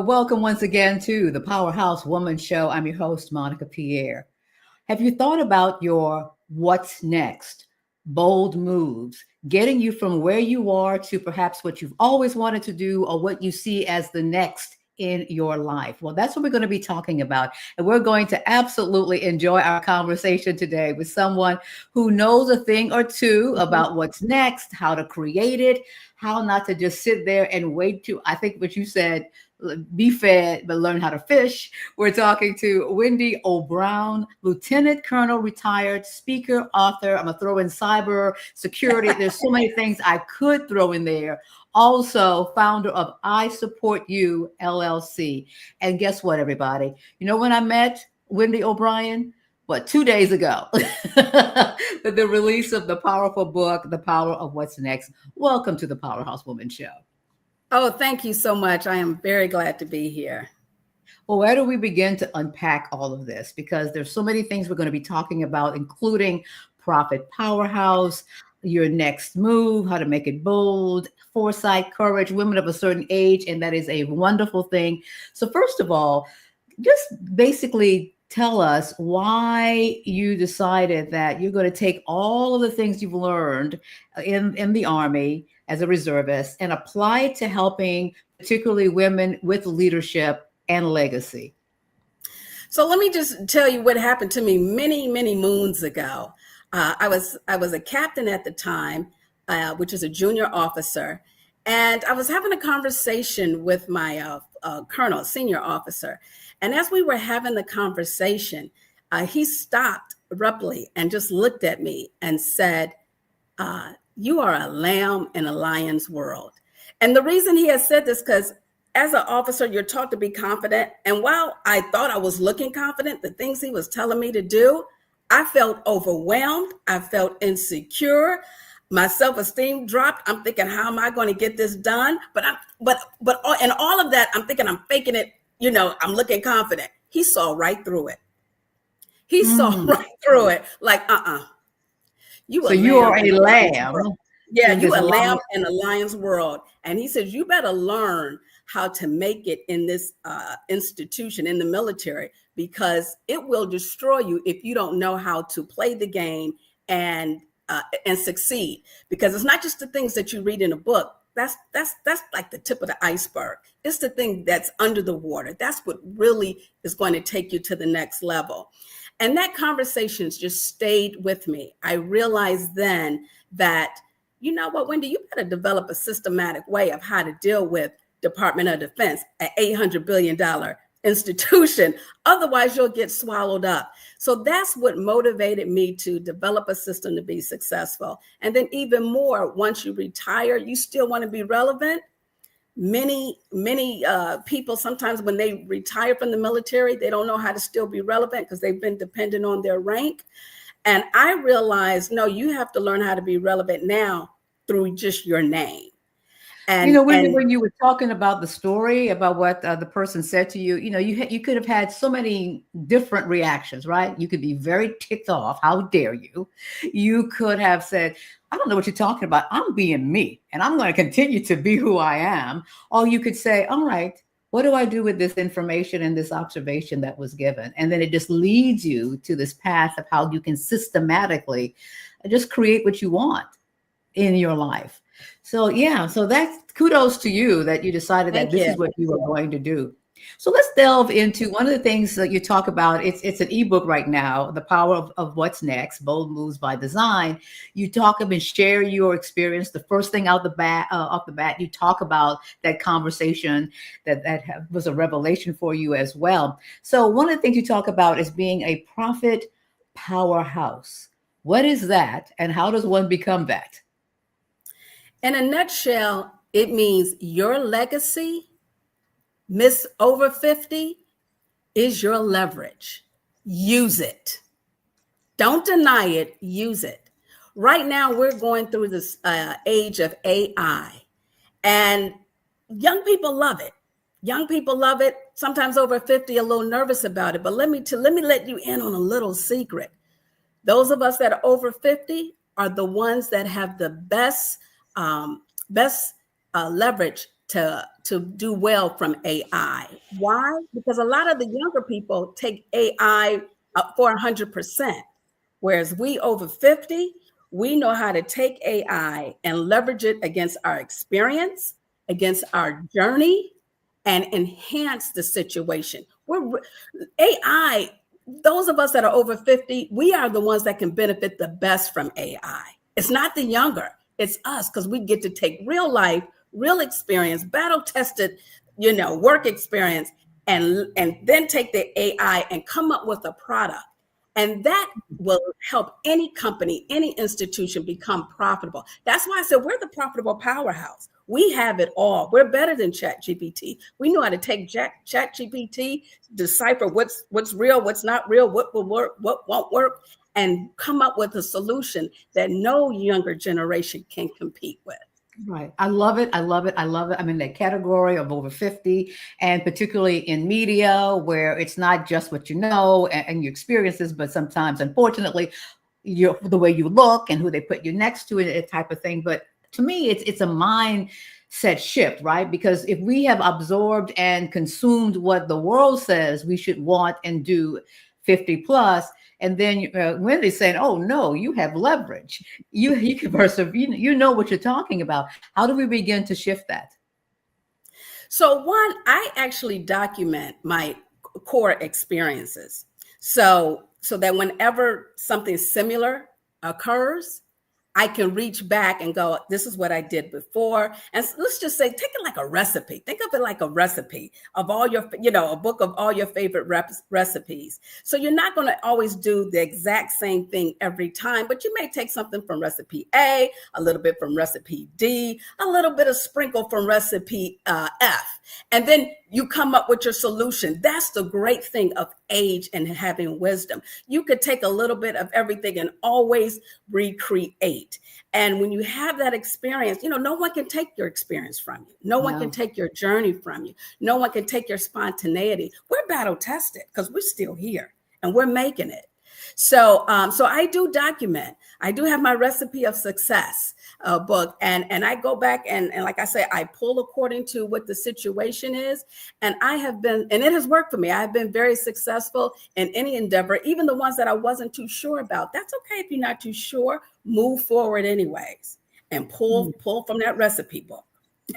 Welcome once again to the Powerhouse Woman Show. I'm your host, Monica Pierre. Have you thought about your what's next? Bold moves, getting you from where you are to perhaps what you've always wanted to do or what you see as the next in your life. Well, that's what we're going to be talking about. And we're going to absolutely enjoy our conversation today with someone who knows a thing or two about what's next, how to create it, how not to just sit there and wait to, I think what you said, be fed, but learn how to fish. We're talking to Wendi O, Lieutenant Colonel, retired speaker, author. I'm going to throw in cyber security. There's so many things I could throw in there. Also, founder of I Support You, LLC. And guess what, everybody? You know when I met Wendi O'Brien? 2 days ago, the release of the powerful book, The Power of What's Next. Welcome to the Powerhouse Woman Show. Oh, thank you so much. I am very glad to be here. Well, where do we begin to unpack all of this? Because there's so many things we're going to be talking about, including Profit Powerhouse, your next move, how to make it bold, foresight, courage, women of a certain age, and that is a wonderful thing. So first of all, just basically tell us why you decided that you're going to take all of the things you've learned in the Army as a reservist and apply it to helping particularly women with leadership and legacy. So let me just tell you what happened to me many, many moons ago. I was a captain at the time, which is a junior officer, and I was having a conversation with my colonel, senior officer. And as we were having the conversation, he stopped abruptly and just looked at me and said, you are a lamb in a lion's world. And the reason he has said this, because as an officer, you're taught to be confident. And while I thought I was looking confident, the things he was telling me to do, I felt overwhelmed. I felt insecure. My self-esteem dropped. I'm thinking, how am I going to get this done? But in all of that, I'm thinking I'm faking it. You know, I'm looking confident. He saw right through it. He saw right through it. Like, You are a lamb. Yeah, you a lamb in a lion's world. And he says, you better learn how to make it in this institution, in the military, because it will destroy you if you don't know how to play the game and succeed. Because it's not just the things that you read in a book. That's like the tip of the iceberg. It's the thing that's under the water. That's what really is going to take you to the next level. And that conversation just stayed with me. I realized then that, you know what, Wendi, you better develop a systematic way of how to deal with Department of Defense, an $800 billion institution. Otherwise, you'll get swallowed up. So that's what motivated me to develop a system to be successful. And then even more, once you retire, you still want to be relevant. Many people, sometimes when they retire from the military, they don't know how to still be relevant because they've been dependent on their rank. And I realized, no, you have to learn how to be relevant now through just your name. And, when you were talking about the story, about what the person said to you, you could have had so many different reactions, right? You could be very ticked off. How dare you? You could have said, I don't know what you're talking about. I'm being me, and I'm going to continue to be who I am. Or you could say, all right, what do I do with this information and this observation that was given? And then it just leads you to this path of how you can systematically just create what you want in your life. So that's kudos to you that you decided that this is what you were going to do. So let's delve into one of the things that you talk about. It's an ebook right now, The Power of What's Next, Bold Moves by Design. You talk and share your experience. The first thing off the bat, you talk about that conversation that was a revelation for you as well. So one of the things you talk about is being a profit powerhouse. What is that, and how does one become that? In a nutshell, it means your legacy, Miss Over 50, is your leverage. Use it. Don't deny it. Use it. Right now, we're going through this age of AI, and young people love it. Young people love it. Sometimes over 50, a little nervous about it. But let me let you in on a little secret. Those of us that are over 50 are the ones that have the best leverage to do well from AI. Why? Because a lot of the younger people take AI for 100%, whereas we over 50, we know how to take AI and leverage it against our experience, against our journey, and enhance the situation. We're AI. Those of us that are over 50, we are the ones that can benefit the best from AI. It's not the younger, it's us, because we get to take real life, real experience, battle tested, work experience, and then take the AI and come up with a product. And that will help any company, any institution become profitable. That's why I said we're the profitable powerhouse. We have it all. We're better than ChatGPT. We know how to take ChatGPT, decipher what's real, what's not real, what will work, what won't work, and come up with a solution that no younger generation can compete with. Right. I love it. I love it. I love it. I'm in that category of over 50, and particularly in media where it's not just what you know and your experiences, but sometimes, unfortunately, the way you look and who they put you next to, it type of thing. But to me, it's a mindset shift, right? Because if we have absorbed and consumed what the world says we should want and do 50 plus, and then Wendy's saying, "Oh no, you have leverage. You can persevere. You know what you're talking about." How do we begin to shift that? So one, I actually document my core experiences, so that whenever something similar occurs, I can reach back and go, this is what I did before. And let's just say, take it like a recipe. Think of it like a recipe of all your, a book of all your favorite recipes. So you're not going to always do the exact same thing every time, but you may take something from recipe A, a little bit from recipe D, a little bit of sprinkle from recipe F. And then you come up with your solution. That's the great thing of age and having wisdom. You could take a little bit of everything and always recreate. And when you have that experience, no one can take your experience from you. No one can take your journey from you. No one can take your spontaneity. We're battle tested because we're still here and we're making it. So I do document. I do have my recipe of success book, and I go back and like I say, I pull according to what the situation is, and it has worked for me. I've been very successful in any endeavor, even the ones that I wasn't too sure about. That's okay if you're not too sure. Move forward anyways, and pull from that recipe book,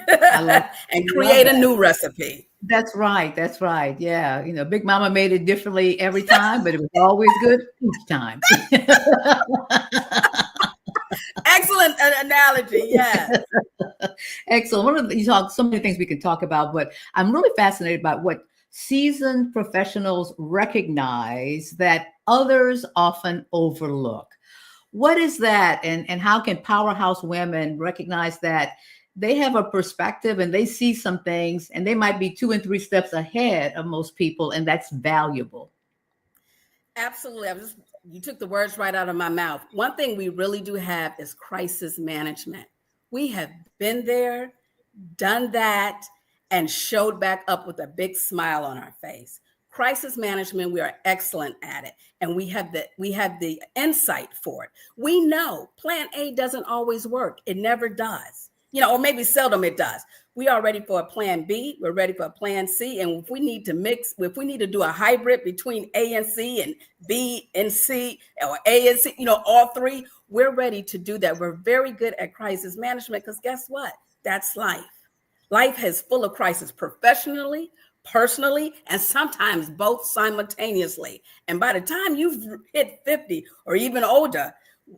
and create a new recipe. That's right. That's right. Yeah. Big Mama made it differently every time, but it was always good each time. Excellent analogy. Yes. Excellent. You talk so many things we can talk about, but I'm really fascinated by what seasoned professionals recognize that others often overlook. What is that? And how can powerhouse women recognize that they have a perspective and they see some things and they might be 2 and 3 steps ahead of most people, and that's valuable? Absolutely. You took the words right out of my mouth. One thing we really do have is crisis management. We have been there, done that, and showed back up with a big smile on our face. Crisis management, we are excellent at it, and we have the insight for it. We know plan A doesn't always work. It never does. Or maybe seldom it does. We are ready for a plan B. We're ready for a plan C. And if we need to do a hybrid between A and C and B and C, or A and C, all three, we're ready to do that. We're very good at crisis management because guess what? That's life. Life is full of crisis, professionally, personally, and sometimes both simultaneously. And by the time you've hit 50 or even older,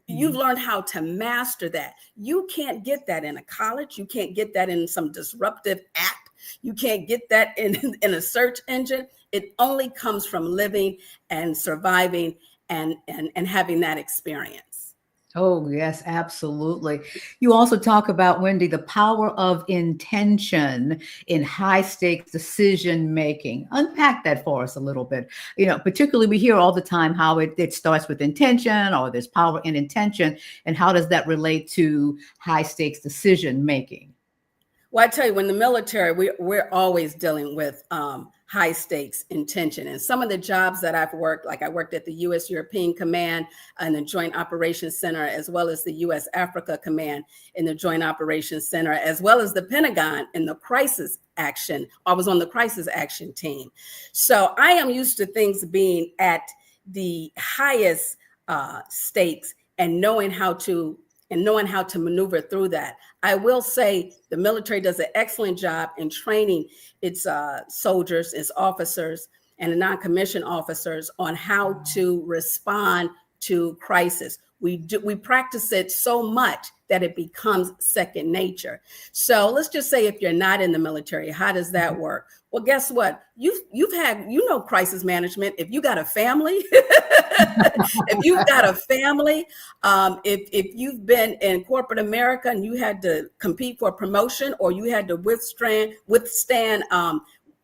you've learned how to master that. You can't get that in a college. You can't get that in some disruptive app. You can't get that in a search engine. It only comes from living and surviving and having that experience. Oh, yes, absolutely. You also talk about, Wendi, the power of intention in high stakes decision making. Unpack that for us a little bit. Particularly we hear all the time how it starts with intention, or there's power in intention. And how does that relate to high stakes decision making? Well, I tell you, when the military, we're always dealing with high stakes intention. And some of the jobs that I've worked, like I worked at the U.S. European Command and the Joint Operations Center, as well as the U.S. Africa Command in the Joint Operations Center, as well as the Pentagon in the crisis action. I was on the crisis action team. So I am used to things being at the highest stakes and knowing how to maneuver through that. I will say the military does an excellent job in training its soldiers, its officers, and the non-commissioned officers on how to respond to crisis. We practice it so much that it becomes second nature. So let's just say if you're not in the military, how does that work? Well, guess what? You've had, crisis management. If you got a family, if you've got a family, if you've been in corporate America and you had to compete for a promotion, or you had to withstand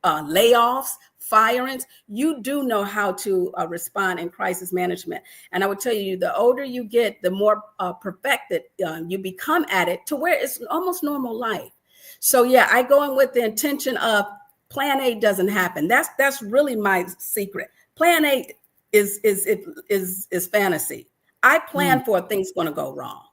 layoffs, firings, you do know how to respond in crisis management. And I would tell you, the older you get, the more perfected you become at it, to where it's almost normal life. So yeah, I go in with the intention of plan A doesn't happen. That's really my secret. Plan A is fantasy. I plan for things going to go wrong.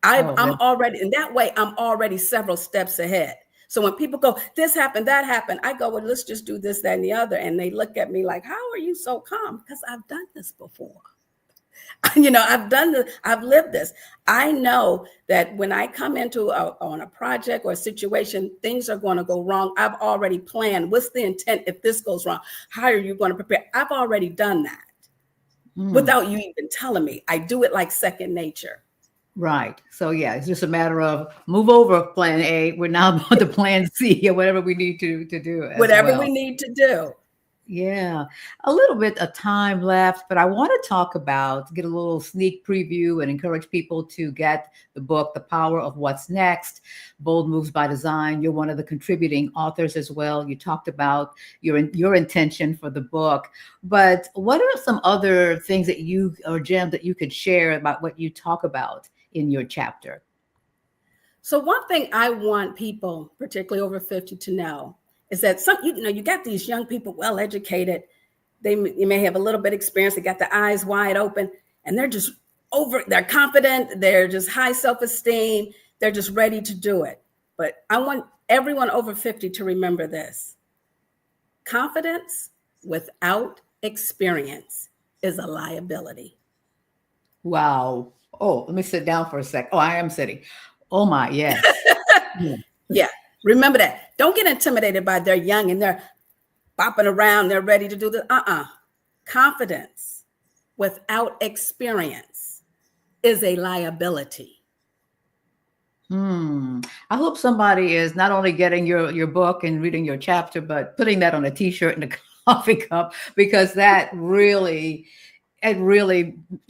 I'm already, in that way, I'm already several steps ahead. So when people go, this happened, that happened, I go, well, let's just do this, that, and the other. And they look at me like, how are you so calm? Because I've done this before. I've lived this. I know that when I come into on a project or a situation, things are going to go wrong. I've already planned. What's the intent if this goes wrong? How are you going to prepare? I've already done that without you even telling me. I do it like second nature. Right. So yeah, it's just a matter of move over plan A. We're now on to plan C, or whatever we need to do. Whatever we need to do. Yeah, a little bit of time left, but I want to talk about, get a little sneak preview and encourage people to get the book, The Power of What's Next, Bold Moves by Design. You're one of the contributing authors as well. You talked about your intention for the book, but what are some other things that gems that you could share about what you talk about in your chapter? So one thing I want people, particularly over 50, to know is that you got these young people, well educated. You may have a little bit of experience. They got the eyes wide open, and they're just they're confident. They're just high self-esteem. They're just ready to do it. But I want everyone over 50 to remember this: confidence without experience is a liability. Wow. Oh, let me sit down for a sec. Oh, I am sitting. Oh my, yes. Yeah. Remember that. Don't get intimidated by they're young and they're bopping around. They're ready to do this. Confidence without experience is a liability. I hope somebody is not only getting your book and reading your chapter, but putting that on a t-shirt and a coffee cup, because it really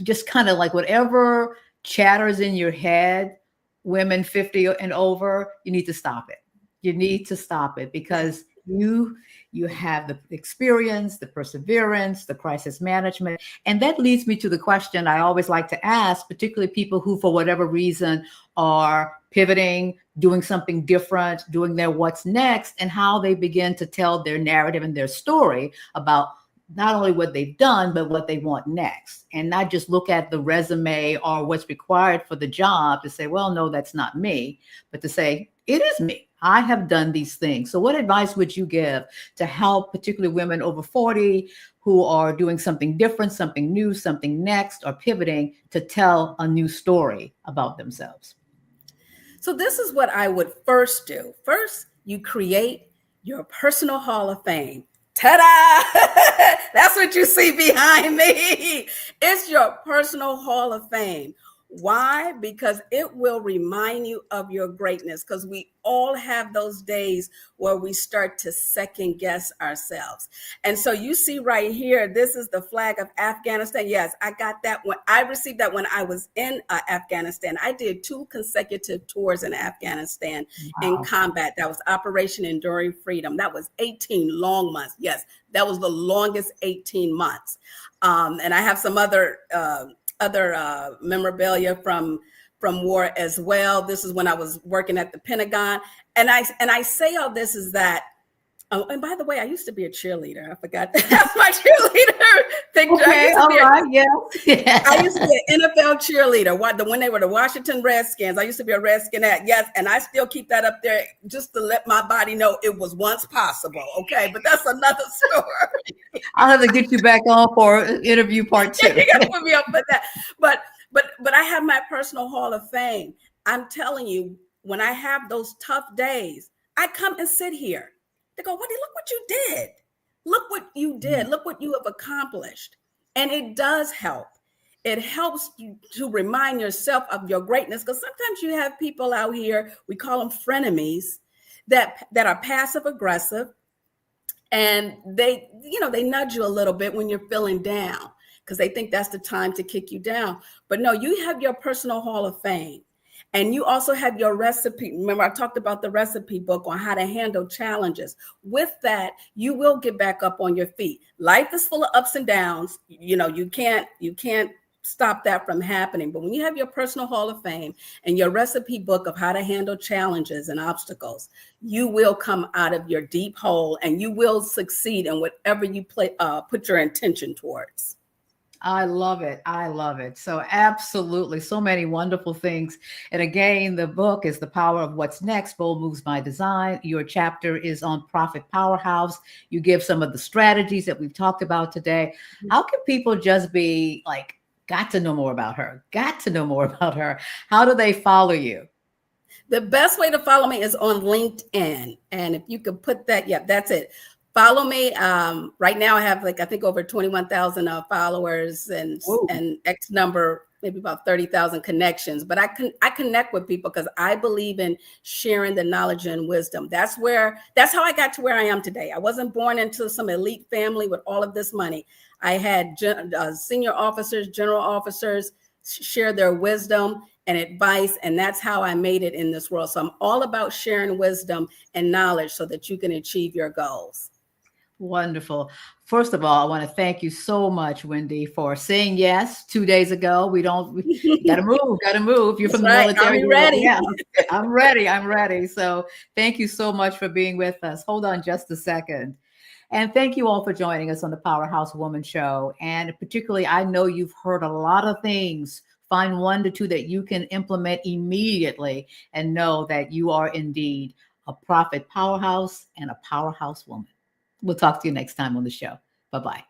just kind of like whatever chatters in your head, women 50 and over, you need to stop it. You need to stop it, because you have the experience, the perseverance, the crisis management. And that leads me to the question I always like to ask, particularly people who, for whatever reason, are pivoting, doing something different, doing their what's next, and how they begin to tell their narrative and their story about not only what they've done, but what they want next. And not just look at the resume or what's required for the job to say, well, no, that's not me, but to say, it is me. I have done these things. So what advice would you give to help particularly women over 40 who are doing something different, something new, something next, or pivoting to tell a new story about themselves? So this is what I would first do. First, you create your personal Hall of Fame. Ta-da! That's what you see behind me. It's your personal Hall of Fame. Why? Because it will remind you of your greatness, because we all have those days where we start to second guess ourselves. And so you see right here, this is the flag of Afghanistan. Yes, I got that one. I received that when I was in Afghanistan. I did 2 consecutive tours in Afghanistan in combat. That was Operation Enduring Freedom. That was 18 long months. Yes, that was the longest 18 months. And I have some other memorabilia from war as well. This is when I was working at the Pentagon. And I say all this is that Oh, and by the way, I used to be a cheerleader. I forgot to have my cheerleader picture. Okay, all right, yeah. I used to be an NFL cheerleader. When they were the Washington Redskins, I used to be a Redskinette. Yes, and I still keep that up there just to let my body know it was once possible. Okay, but that's another story. I'll have to get you back on for interview part 2. You got to put me up for that. But I have my personal Hall of Fame. I'm telling you, when I have those tough days, I come and sit here. They go, Wendy, look what you did. Look what you did. Look what you have accomplished. And it does help. It helps you to remind yourself of your greatness, because sometimes you have people out here, we call them frenemies, that are passive aggressive, and they nudge you a little bit when you're feeling down, because they think that's the time to kick you down. But no, you have your personal Hall of Fame. And you also have your recipe. Remember, I talked about the recipe book on how to handle challenges. With that, you will get back up on your feet. Life is full of ups and downs. You can't stop that from happening. But when you have your personal Hall of Fame and your recipe book of how to handle challenges and obstacles, you will come out of your deep hole and you will succeed in whatever you put your intention towards. I love it. I love it. So absolutely. So many wonderful things. And again, the book is The Power of What's Next, Bold Moves by Design. Your chapter is on Profit Powerhouse. You give some of the strategies that we've talked about today. How can people just be like, got to know more about her, got to know more about her? How do they follow you? The best way to follow me is on LinkedIn. And if you could put that, that's it. Follow me. Right now I have I think over 21,000 followers and X number, maybe about 30,000 connections. But I connect with people because I believe in sharing the knowledge and wisdom. That's how I got to where I am today. I wasn't born into some elite family with all of this money. I had senior officers, general officers share their wisdom and advice. And that's how I made it in this world. So I'm all about sharing wisdom and knowledge so that you can achieve your goals. Wonderful. First of all, I want to thank you so much, Wendy, for saying yes 2 days ago. We got to move. You're from the military. I'm ready. Yeah, I'm ready. So thank you so much for being with us. Hold on just a second. And thank you all for joining us on the Powerhouse Woman Show. And particularly, I know you've heard a lot of things. Find 1 to 2 that you can implement immediately and know that you are indeed a profit powerhouse and a powerhouse woman. We'll talk to you next time on the show. Bye-bye.